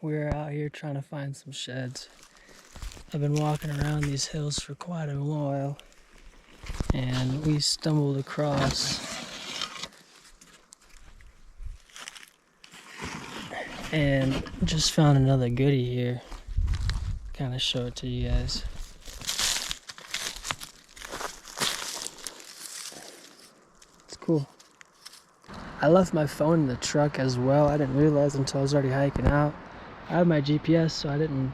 We're out here trying to find some sheds. I've been walking around these hills for quite a while, and we stumbled across and just found another goodie here. Kind of show it to you guys. It's cool. I left my phone in the truck as well. I didn't realize until I was already hiking out. I have my GPS, so I didn't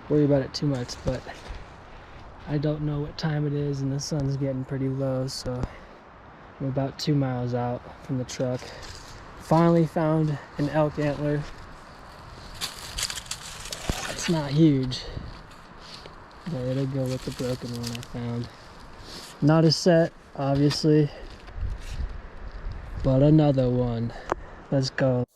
worry about it too much, but I don't know what time it is and the sun's getting pretty low, so I'm about 2 miles out from the truck. Finally found an elk antler. It's not huge, but it'll go with the broken one I found. Not a set, obviously, but another one. Let's go.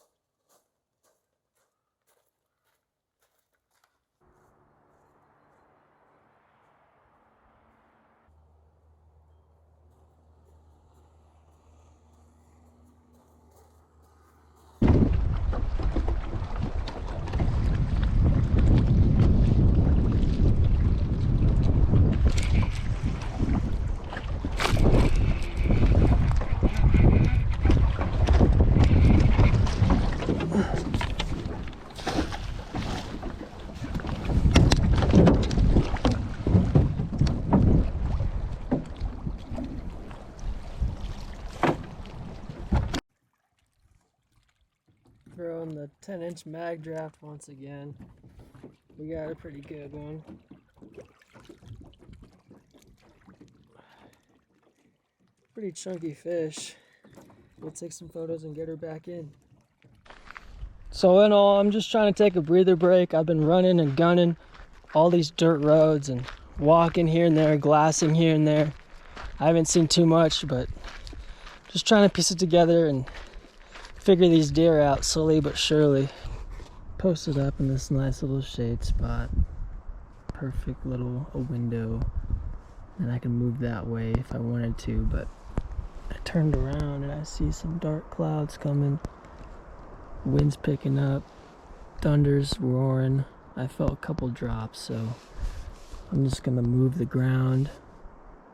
Throwing the 10-inch mag draft once again. We got a pretty good one. Pretty chunky fish. We'll take some photos and get her back in. So in all, I'm just trying to take a breather break. I've been running and gunning all these dirt roads and walking here and there, glassing here and there. I haven't seen too much, but just trying to piece it together and figure these deer out slowly but surely. Posted up in this nice little shade spot. Perfect little window. And I can move that way if I wanted to, but I turned around and I see some dark clouds coming. Wind's picking up. Thunder's roaring. I felt a couple drops, so I'm just gonna move the ground.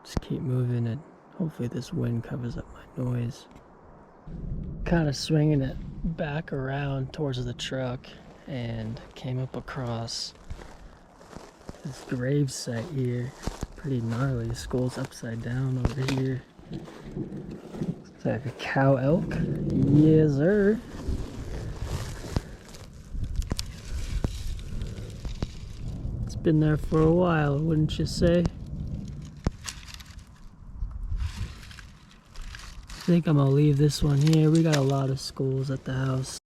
Just keep moving and hopefully this wind covers up my noise. Kind of swinging it back around towards the truck and came up across this grave site here. Pretty gnarly. Skull's upside down over here. It's like a cow elk. Yes, sir. It's been there for a while, wouldn't you say? I think I'm gonna leave this one here. We got a lot of skulls at the house.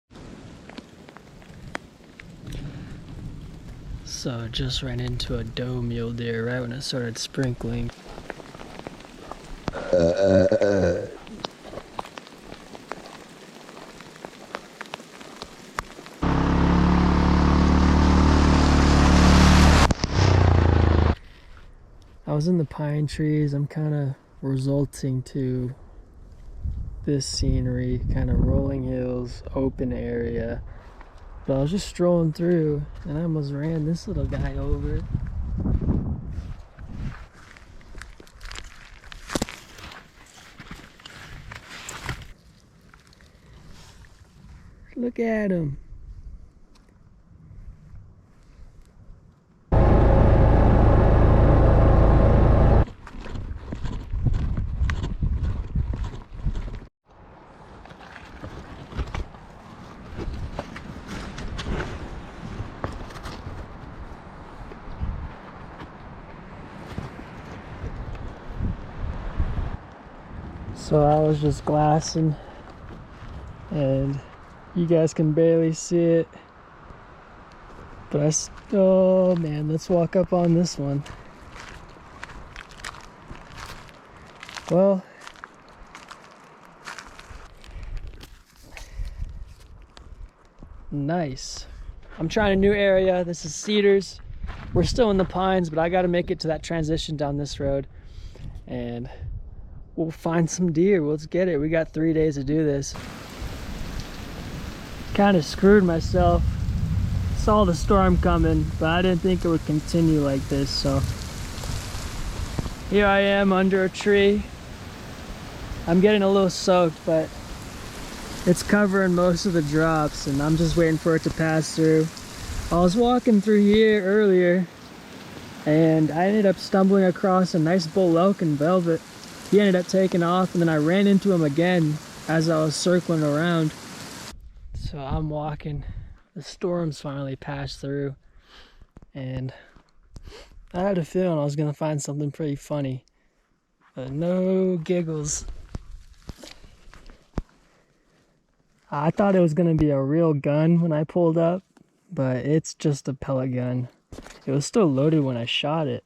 So I just ran into a doe mule deer right when it started sprinkling. I was in the pine trees. I'm kind of resulting to this scenery, kind of rolling hills, open area. But I was just strolling through and I almost ran this little guy over. Look at him. So I was just glassing and you guys can barely see it, but oh man, let's walk up on this one. Well, nice. I'm trying a new area. This is Cedars. We're still in the pines, but I got to make it to that transition down this road and we'll find some deer. Let's get it. We got 3 days to do this. Kind of screwed myself saw the storm coming, but I didn't think it would continue like this, so here I am under a tree. I'm getting a little soaked, but it's covering most of the drops, and I'm just waiting for it to pass through. I was walking through here earlier, and I ended up stumbling across a nice bull elk in velvet. He ended up taking off, and then I ran into him again as I was circling around. So I'm walking. The storm's finally passed through, and I had a feeling I was gonna find something pretty funny, but no giggles. I thought it was gonna be a real gun when I pulled up, but it's just a pellet gun. It was still loaded when I shot it,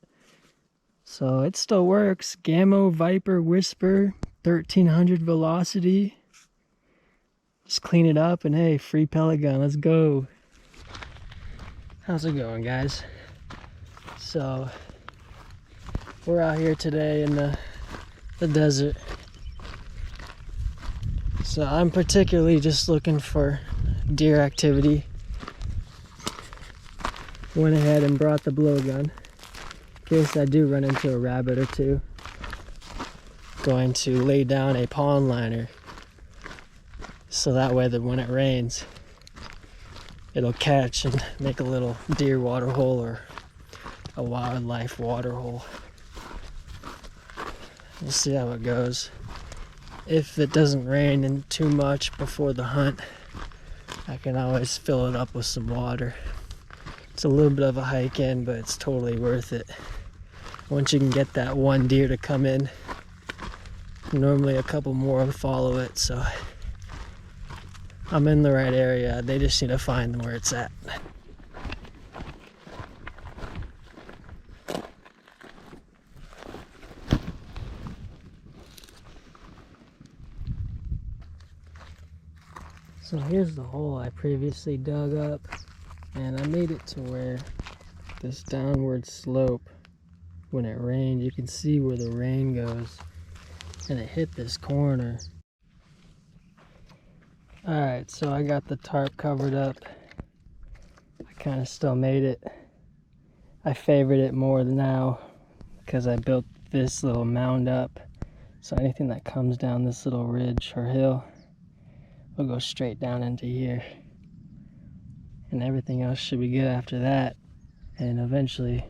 so it still works. Gammo Viper Whisper 1300 velocity. Just clean it up and hey, free pellet gun, let's go. How's it going, guys? So we're out here today in the desert. So I'm particularly just looking for deer activity. Went ahead and brought the blowgun in case I do run into a rabbit or two. Going to lay down a pond liner so that way that when it rains it'll catch and make a little deer water hole or a wildlife water hole. We'll see how it goes. If it doesn't rain in too much before the hunt, I can always fill it up with some water. It's a little bit of a hike in, but it's totally worth it. Once you can get that one deer to come in, normally a couple more will follow it, so I'm in the right area. They just need to find where it's at. So here's the hole I previously dug up, and I made it to where this downward slope, when it rained, you can see where the rain goes, and it hit this corner. Alright, so I got the tarp covered up. I kind of still made it. I favored it more now because I built this little mound up, so anything that comes down this little ridge or hill will go straight down into here, and everything else should be good after that, and eventually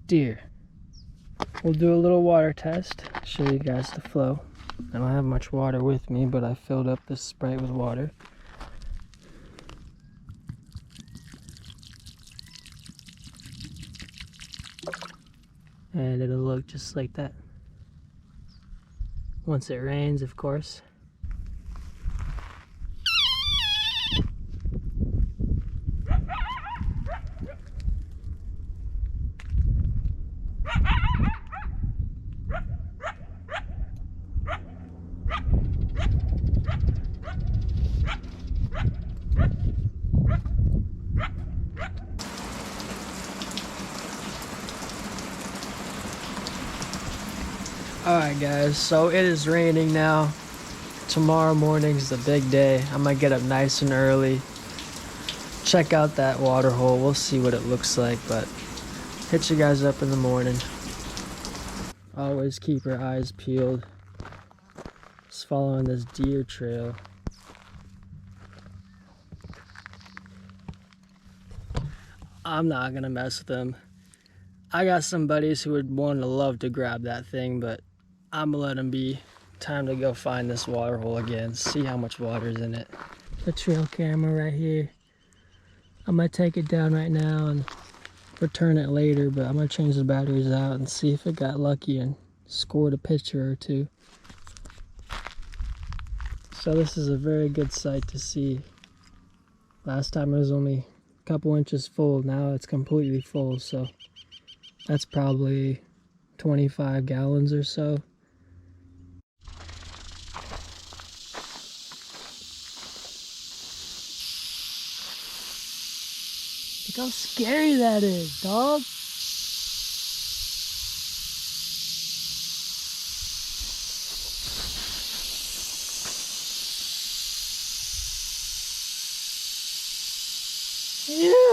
deer. We'll do a little water test, show you guys the flow. I don't have much water with me, but I filled up this Sprite with water. And it'll look just like that. Once it rains, of course. Alright guys, so it is raining now. Tomorrow morning's the big day. I might get up nice and early, check out that water hole. We'll see what it looks like, but hit you guys up in the morning. Always keep your eyes peeled. Just following this deer trail. I'm not gonna mess with them. I got some buddies who would want to love to grab that thing, but I'm gonna let them be. Time to go find this water hole again, see how much water's in it. The trail camera right here. I'm gonna take it down right now and return it later, but I'm gonna change the batteries out and see if it got lucky and scored a picture or two. So this is a very good sight to see. Last time it was only a couple inches full, now it's completely full, so that's probably 25 gallons or so. Look how scary that is, dog. Yeah.